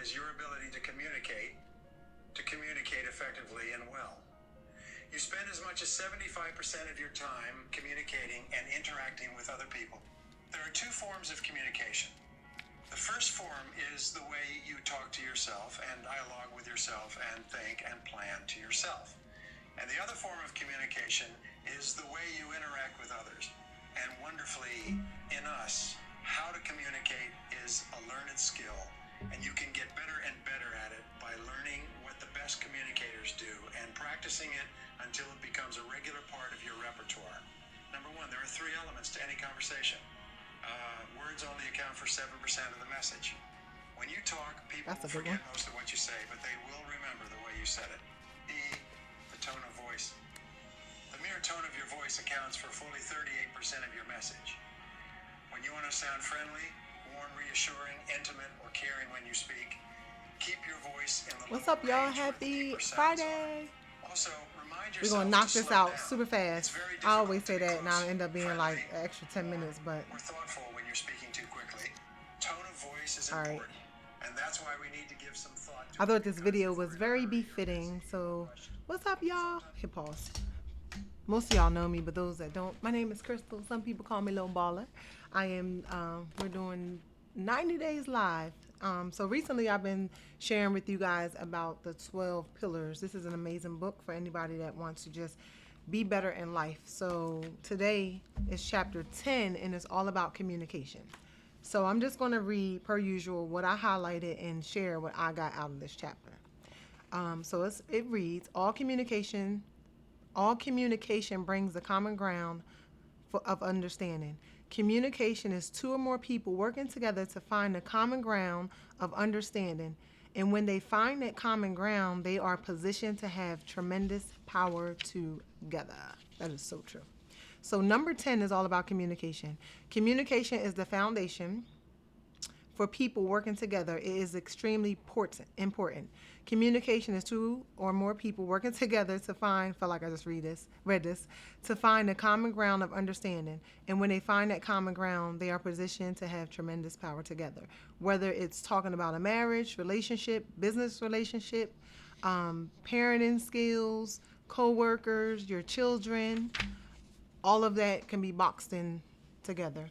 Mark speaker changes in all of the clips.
Speaker 1: is your ability to communicate effectively and well. You spend as much as 75% of your time communicating and interacting with other people. There are two forms of communication. The first form is the way you talk to yourself and dialogue with yourself and think and plan to yourself. And the other form of communication is the way you interact with others. And wonderfully, in us, how to communicate is a learned skill, and you can get better and better at it by learning what the best communicators do and practicing it until it becomes a regular part of your repertoire. Number one, there are three elements to any conversation. Words only account for 7% of the message. When you talk, people will forget most of what you say, but they will remember the way you said it. E, the tone of voice. The mere tone of your voice accounts for fully 38% of your message. When you want to sound friendly, warm, reassuring, intimate, or caring when you speak, keep your voice in the
Speaker 2: What's up, y'all? Happy Friday.
Speaker 1: Also, remind
Speaker 2: We're
Speaker 1: yourself
Speaker 2: going to knock
Speaker 1: to
Speaker 2: this
Speaker 1: slow
Speaker 2: out
Speaker 1: down.
Speaker 2: super fast. I always say that, and I'll end up being like an extra 10 minutes, but.
Speaker 1: Or thoughtful when you're speaking too quickly. Tone of voice is
Speaker 2: All right.
Speaker 1: important, and that's why we need to give some thought to
Speaker 2: I thought this video was very befitting. So, what's up, y'all? Hit pause. Most of y'all know me, but those that don't, my name is Crystal. Some people call me Lil Baller. I am, we're doing 90 days live. So recently I've been sharing with you guys about the 12 pillars. This is an amazing book for anybody that wants to just be better in life. So today is chapter 10, and it's all about communication. So I'm just going to read, per usual, what I highlighted and share what I got out of this chapter. So it reads, all communication brings the common ground of understanding. Communication is two or more people working together to find the common ground of understanding. And when they find that common ground, they are positioned to have tremendous power together. That is so true. So number 10 is all about communication. Communication is the foundation for people working together. It is extremely important. Communication is two or more people working together to find, felt like I just read this, to find a common ground of understanding. And when they find that common ground, they are positioned to have tremendous power together. Whether it's talking about a marriage, relationship, business relationship, parenting skills, co-workers, your children, all of that can be boxed in together.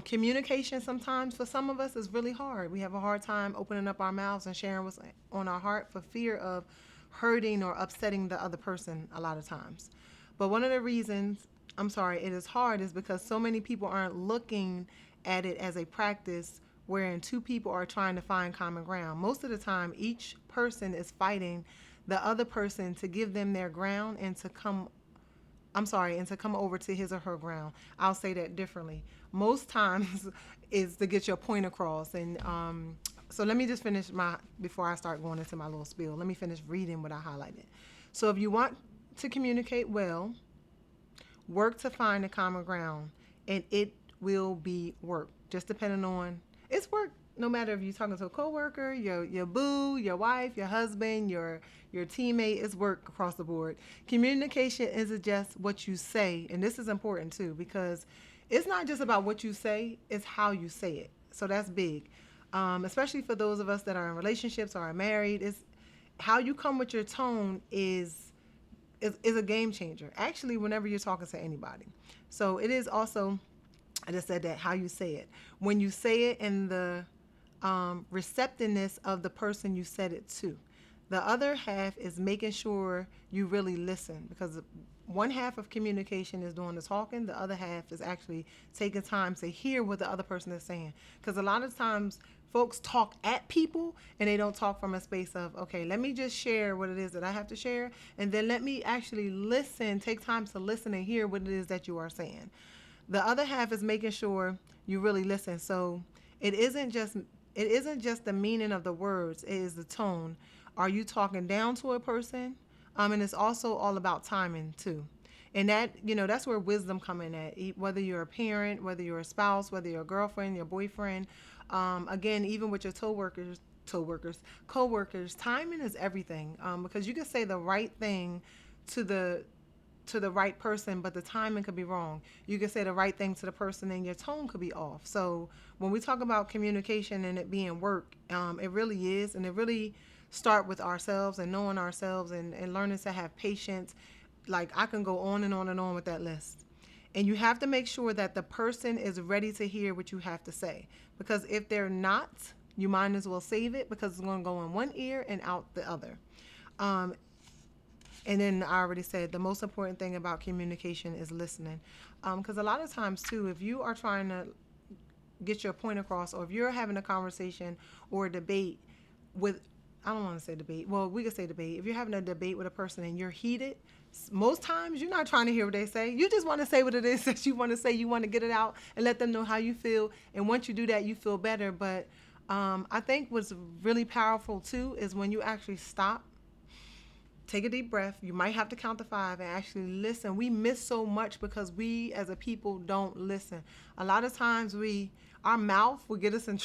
Speaker 2: Communication sometimes for some of us is really hard. We have a hard time opening up our mouths and sharing what's on our heart for fear of hurting or upsetting the other person a lot of times. But one of the reasons, it is hard is because so many people aren't looking at it as a practice wherein two people are trying to find common ground. Most of the time, each person is fighting the other person to give them their ground and to come over to his or her ground. I'll say that differently. Most times is to get your point across. And so let me just finish before I start going into my little spiel, let me finish reading what I highlighted. So if you want to communicate well, work to find a common ground, and it will be work. Just depending on, it's work no matter if you're talking to a coworker, your boo, your wife, your husband, your teammate, it's work across the board. Communication isn't just what you say, and this is important too, because it's not just about what you say, it's how you say it. So that's big. Especially for those of us that are in relationships or are married, is how you come with your tone is a game changer. Actually, whenever you're talking to anybody. So it is also, I just said that, how you say it. When you say it in the receptiveness of the person you said it to. The other half is making sure you really listen, because one half of communication is doing the talking. The other half is actually taking time to hear what the other person is saying. Because a lot of times folks talk at people and they don't talk from a space of, okay, let me just share what it is that I have to share. And then let me actually listen, take time to listen and hear what it is that you are saying. The other half is making sure you really listen. So it isn't just the meaning of the words, it is the tone. Are you talking down to a person? And it's also all about timing too. And that, that's where wisdom come in at. Whether you're a parent, whether you're a spouse, whether you're a girlfriend, your boyfriend, again, even with your coworkers, timing is everything. Because you can say the right thing to the to the right person, but the timing could be wrong. You could say the right thing to the person and your tone could be off. So when we talk about communication and it being work, it really is. And it really start with ourselves and knowing ourselves and learning to have patience. Like I can go on and on and on with that list. And you have to make sure that the person is ready to hear what you have to say. Because if they're not, you might as well save it because it's going to go in one ear and out the other. And then I already said the most important thing about communication is listening. Because a lot of times, too, if you are trying to get your point across, or if you're having a conversation or a debate with, I don't want to say debate, well, we could say debate. If you're having a debate with a person and you're heated, most times you're not trying to hear what they say. You just want to say what it is that you want to say. You want to get it out and let them know how you feel. And once you do that, you feel better. But I think what's really powerful, too, is when you actually stop, take a deep breath. You might have to count to 5 and actually listen. We miss so much because we as a people don't listen. A lot of times our mouth will get us in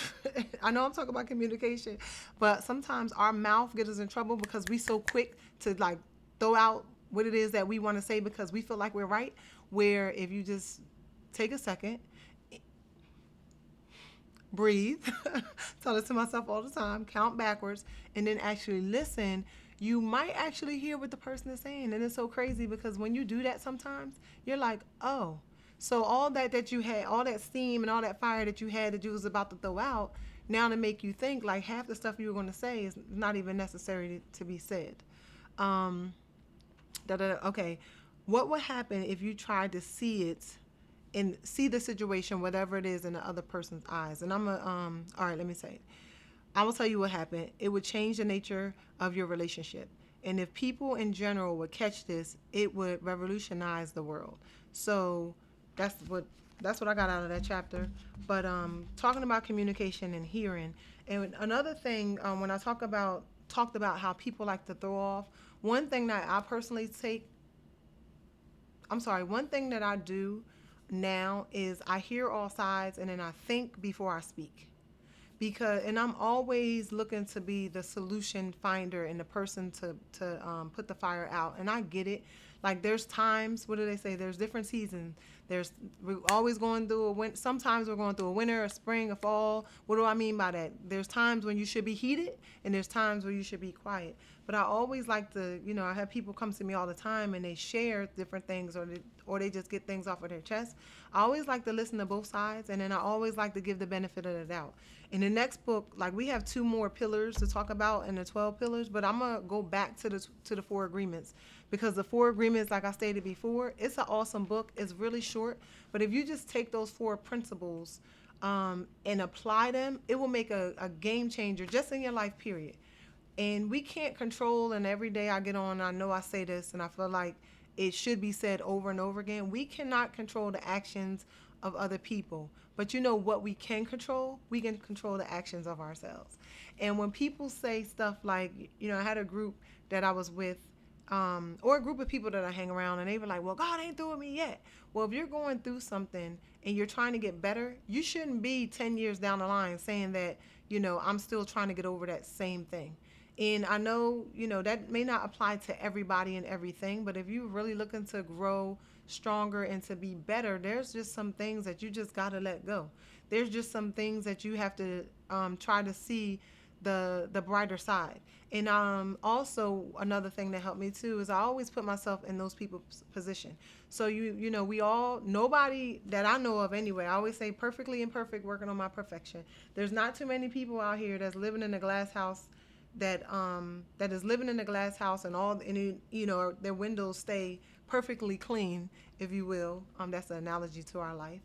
Speaker 2: I know I'm talking about communication, but sometimes our mouth gets us in trouble because we so quick to like throw out what it is that we want to say because we feel like we're right. Where if you just take a second, breathe, tell it to myself all the time, count backwards, and then actually listen, you might actually hear what the person is saying. And it's so crazy because when you do that sometimes, you're like, oh, so all that you had, all that steam and all that fire that you had that you was about to throw out, now to make you think like half the stuff you were going to say is not even necessary to be said. Okay, what would happen if you tried to see it and see the situation, whatever it is, in the other person's eyes? And all right, let me say it. I will tell you what happened. It would change the nature of your relationship. And if people in general would catch this, it would revolutionize the world. So that's what I got out of that chapter. But talking about communication and hearing. And another thing, when I talked about how people like to throw off, one thing that I do now is I hear all sides and then I think before I speak. And I'm always looking to be the solution finder and the person to put the fire out. And I get it. Like there's times, what do they say? There's different seasons. We're always going through sometimes we're going through a winter, a spring, a fall. What do I mean by that? There's times when you should be heated and there's times where you should be quiet. But I always like to, I have people come to me all the time and they share different things or they just get things off of their chest. I always like to listen to both sides, and then I always like to give the benefit of the doubt. In the next book, like we have 2 more pillars to talk about in the 12 pillars, but I'm going to go back to the 4 agreements, because the 4 agreements, like I stated before, it's an awesome book. It's really short, but if you just take those 4 principles and apply them, it will make a game changer just in your life, period. And we can't control, and every day I get on, I know I say this, and I feel like it should be said over and over again. We cannot control the actions of other people. But what we can control? We can control the actions of ourselves. And when people say stuff like, I had a group that I was with, or a group of people that I hang around, and they were like, well, God ain't through with me yet. Well, if you're going through something and you're trying to get better, you shouldn't be 10 years down the line saying that, I'm still trying to get over that same thing. And I know, that may not apply to everybody and everything, but if you're really looking to grow stronger and to be better, there's just some things that you just got to let go. There's just some things that you have to try to see the brighter side. And also another thing that helped me too is I always put myself in those people's position. So nobody that I know of anyway, I always say perfectly imperfect, working on my perfection. There's not too many people out here that's living in a glass house that is living in a glass house and their windows stay perfectly clean, if you will. That's an analogy to our life.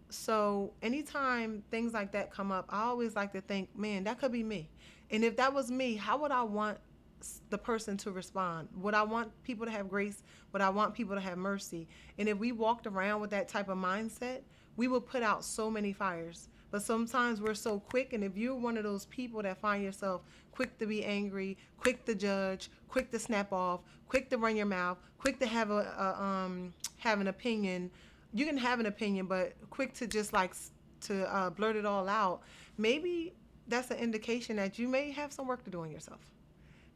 Speaker 2: So anytime things like that come up, I always like to think, man, that could be me. And if that was me, how would I want the person to respond? Would I want people to have grace? Would I want people to have mercy? And if we walked around with that type of mindset, we would put out so many fires. But sometimes we're so quick, and if you're one of those people that find yourself quick to be angry, quick to judge, quick to snap off, quick to run your mouth, quick to have have an opinion, you can have an opinion, but quick to just blurt it all out, maybe that's an indication that you may have some work to do on yourself.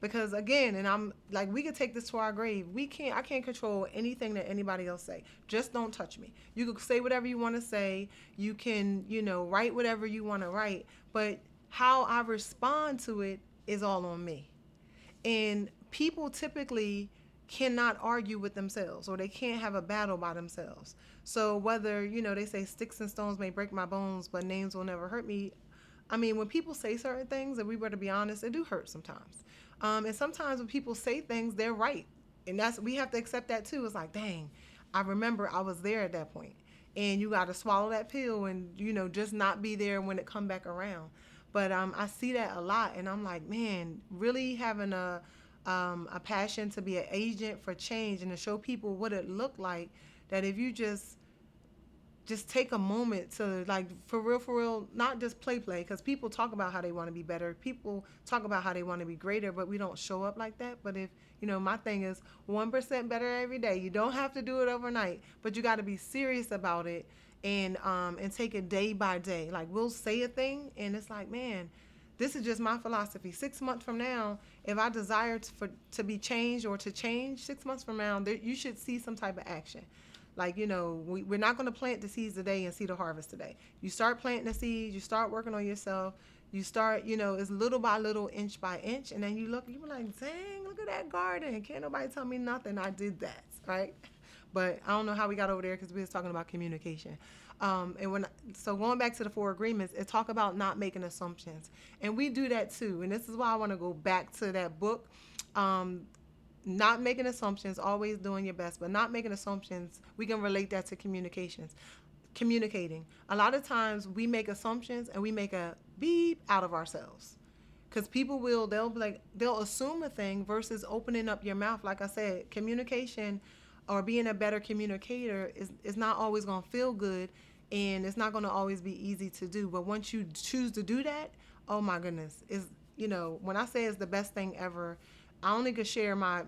Speaker 2: Because again, and I'm like, we could take this to our grave. I can't control anything that anybody else say. Just don't touch me. You can say whatever you want to say. You can, write whatever you want to write. But how I respond to it is all on me. And people typically cannot argue with themselves, or they can't have a battle by themselves. So whether, they say sticks and stones may break my bones, but names will never hurt me. I mean, when people say certain things, if we were to be honest, it do hurt sometimes. And sometimes when people say things, they're right. And we have to accept that too. It's like, dang, I remember I was there at that point. And you got to swallow that pill and, just not be there when it come back around. But I see that a lot, and I'm like, man, really having a passion to be an agent for change and to show people what it looked like, that if you just take a moment to, like, for real, not just play, because people talk about how they want to be better. People talk about how they want to be greater, but we don't show up like that. But if, my thing is 1% better every day. You don't have to do it overnight, but you got to be serious about it and take it day by day. Like, we'll say a thing, and it's like, man, this is just my philosophy. 6 months from now, if I desire to be changed or to change 6 months from now, you should see some type of action. Like, we're not going to plant the seeds today and see the harvest today. You start planting the seeds, you start working on yourself, you start, it's little by little, inch by inch, and then you were like, dang, look at that garden. Can't nobody tell me nothing. I did that, right? But I don't know how we got over there because we was talking about communication. So going back to the 4 agreements, it talk about not making assumptions. And we do that too. And this is why I want to go back to that book. Not making assumptions, always doing your best, but not making assumptions, we can relate that to communicating. A lot of times we make assumptions and we make a beep out of ourselves. Because people they'll assume a thing versus opening up your mouth. Like I said, communication or being a better communicator is not always going to feel good, and it's not going to always be easy to do. But once you choose to do that, oh my goodness, when I say it's the best thing ever, I only could share my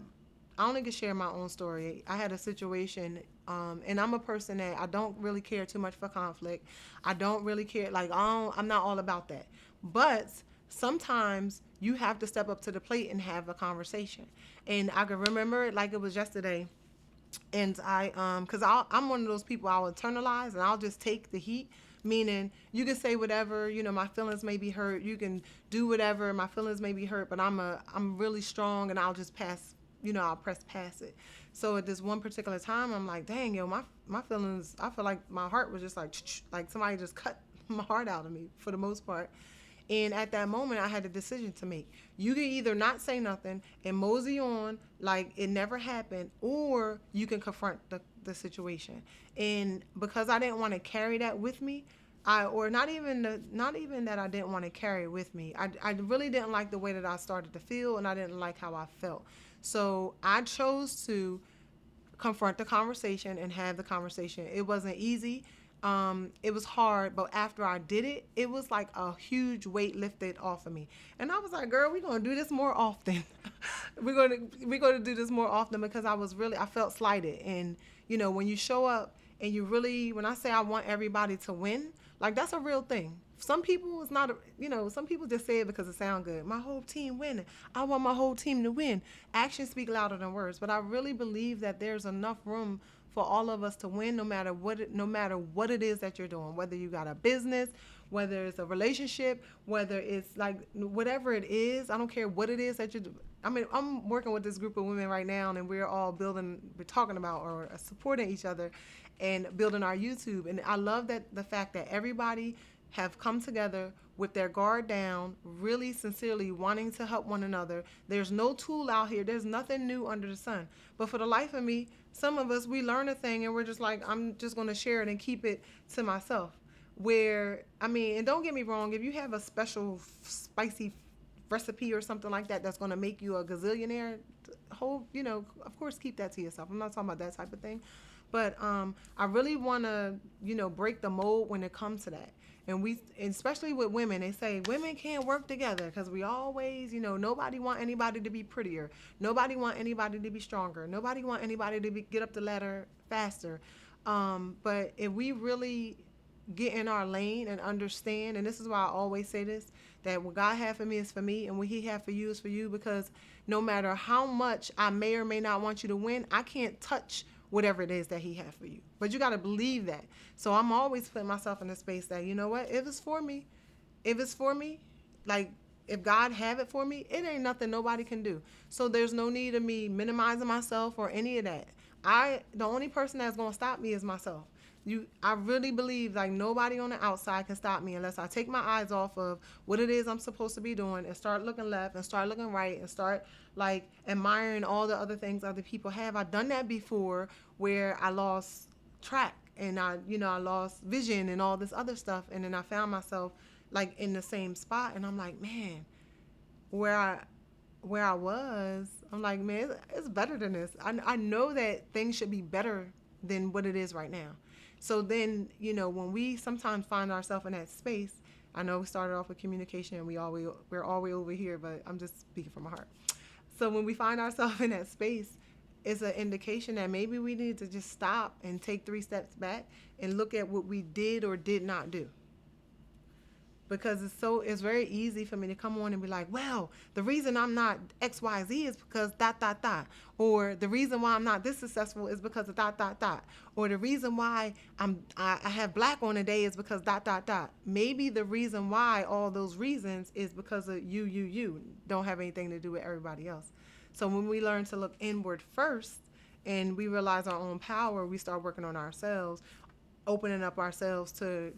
Speaker 2: own story. I had a situation, and I'm a person that I don't really care too much for conflict. I don't really care, I'm not all about that. But sometimes you have to step up to the plate and have a conversation. And I can remember it like it was yesterday. And because I'm one of those people, I'll internalize and I'll just take the heat. Meaning, you can say whatever, my feelings may be hurt. You can do whatever, my feelings may be hurt, but I'm really strong, and I'll just I'll press past it. So at this one particular time, I'm like, dang, my feelings, I feel like my heart was just like somebody just cut my heart out of me for the most part. And at that moment, I had a decision to make. You can either not say nothing and mosey on like it never happened, or you can confront the situation. And because I didn't want to carry that with me, not even that I didn't want to carry it with me. I really didn't like the way that I started to feel, and I didn't like how I felt. So I chose to confront the conversation and have the conversation. It wasn't easy. It was hard, but after I did it, it was like a huge weight lifted off of me. And I was like, girl, we're going to do this more often. we're going to do this more often, because I felt slighted. And, when you show up and you really, when I say I want everybody to win, like, that's a real thing. Some people, it's not, some people just say it because it sounds good. My whole team winning. I want my whole team to win. Actions speak louder than words. But I really believe that there's enough room for all of us to win, no matter what it is that you're doing. Whether you got a business, whether it's a relationship, whether it's like whatever it is, I don't care what it is that you're doing. I mean, I'm working with this group of women right now, and we're talking about or supporting each other and building our YouTube. And I love that the fact that everybody have come together with their guard down, really sincerely wanting to help one another. There's no tool out here. There's nothing new under the sun. But for the life of me, some of us, we learn a thing and we're just like, I'm just going to share it and keep it to myself. And don't get me wrong, if you have a special spicy recipe or something like that that's going to make you a gazillionaire, of course, keep that to yourself. I'm not talking about that type of thing. But I really want to, break the mold when it comes to that. And especially with women, they say women can't work together because we always, nobody want anybody to be prettier. Nobody want anybody to be stronger. Nobody want anybody to get up the ladder faster. But if we really get in our lane and understand, and this is why I always say this, that what God had for me is for me, and what He had for you is for you, because no matter how much I may or may not want you to win, I can't touch whatever it is that He had for you. But you got to believe that. So I'm always putting myself in a space that, you know what, if it's for me, like, if God have it for me, it ain't nothing nobody can do. So there's no need of me minimizing myself or any of that. The only person that's going to stop me is myself. I really believe like nobody on the outside can stop me unless I take my eyes off of what it is I'm supposed to be doing and start looking left and start looking right and start like admiring all the other things other people have. I've done that before where I lost track and I lost vision and all this other stuff, and then I found myself like in the same spot, and I'm like, man, where I was, I'm like, man, it's better than this. I know that things should be better than what it is right now. So then, when we sometimes find ourselves in that space, I know we started off with communication and we're all way over here, but I'm just speaking from my heart. So when we find ourselves in that space, it's an indication that maybe we need to just stop and take 3 steps back and look at what we did or did not do. Because it's very easy for me to come on and be like, well, the reason I'm not XYZ is because ... or the reason why I'm not this successful is because of ... or the reason why I have black on a day is because ... Maybe the reason why all those reasons is because of you don't have anything to do with everybody else. So when we learn to look inward first and we realize our own power, we start working on ourselves, opening up ourselves to,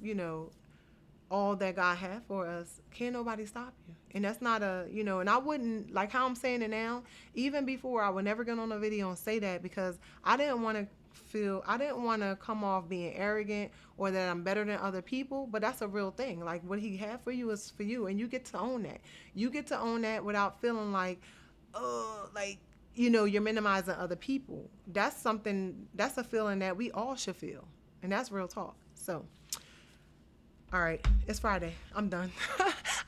Speaker 2: all that God had for us. Can't nobody stop you. And that's not and I wouldn't, like how I'm saying it now, even before I would never get on a video and say that, because I didn't want to come off being arrogant or that I'm better than other people, but that's a real thing. Like what He had for you is for you, and you get to own that. You get to own that without feeling like, you're minimizing other people. That's a feeling that we all should feel. And that's real talk. So, all right, it's Friday. I'm done.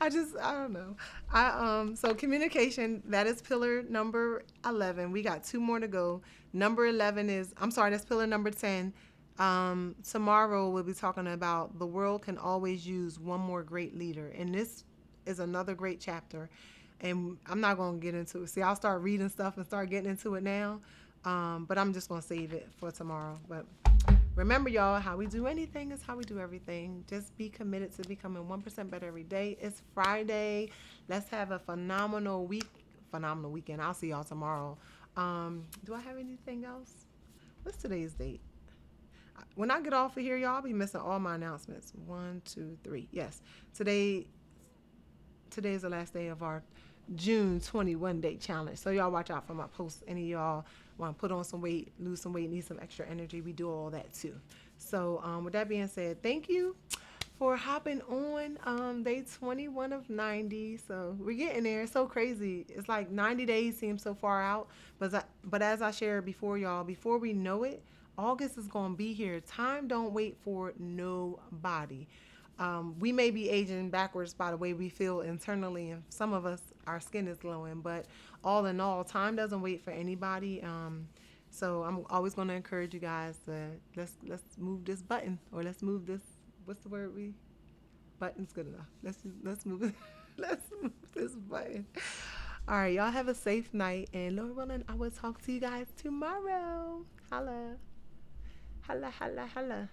Speaker 2: I don't know. So communication, that is pillar number 11. We got 2 more to go. Number 11 that's pillar number 10. Tomorrow we'll be talking about the world can always use one more great leader. And this is another great chapter. And I'm not going to get into it. See, I'll start reading stuff and start getting into it now. But I'm just going to save it for tomorrow. But remember, y'all, how we do anything is how we do everything. Just be committed to becoming 1% better every day. It's Friday. Let's have a phenomenal weekend. I'll see y'all tomorrow. Do I have anything else? What's today's date? When I get off of here, y'all, I'll be missing all my announcements. 1, 2, 3. Yes. Today is the last day of our June 21 day challenge. So y'all watch out for my posts. Any of y'all want to put on some weight, lose some weight, need some extra energy, we do all that too. So with that being said, thank you for hopping on day 21 of 90. So we're getting there. It's so crazy. It's like 90 days seems so far out. But as I shared before, y'all, before we know it, August is going to be here. Time don't wait for nobody. We may be aging backwards by the way we feel internally, and some of us, our skin is glowing, but all in all, time doesn't wait for anybody. So I'm always going to encourage you guys to let's move this button, or let's move this. What's the word? Button's good enough. Let's move it. Let's move this button. All right, y'all have a safe night, and Lord willing, I will talk to you guys tomorrow. Holla, holla, holla, holla.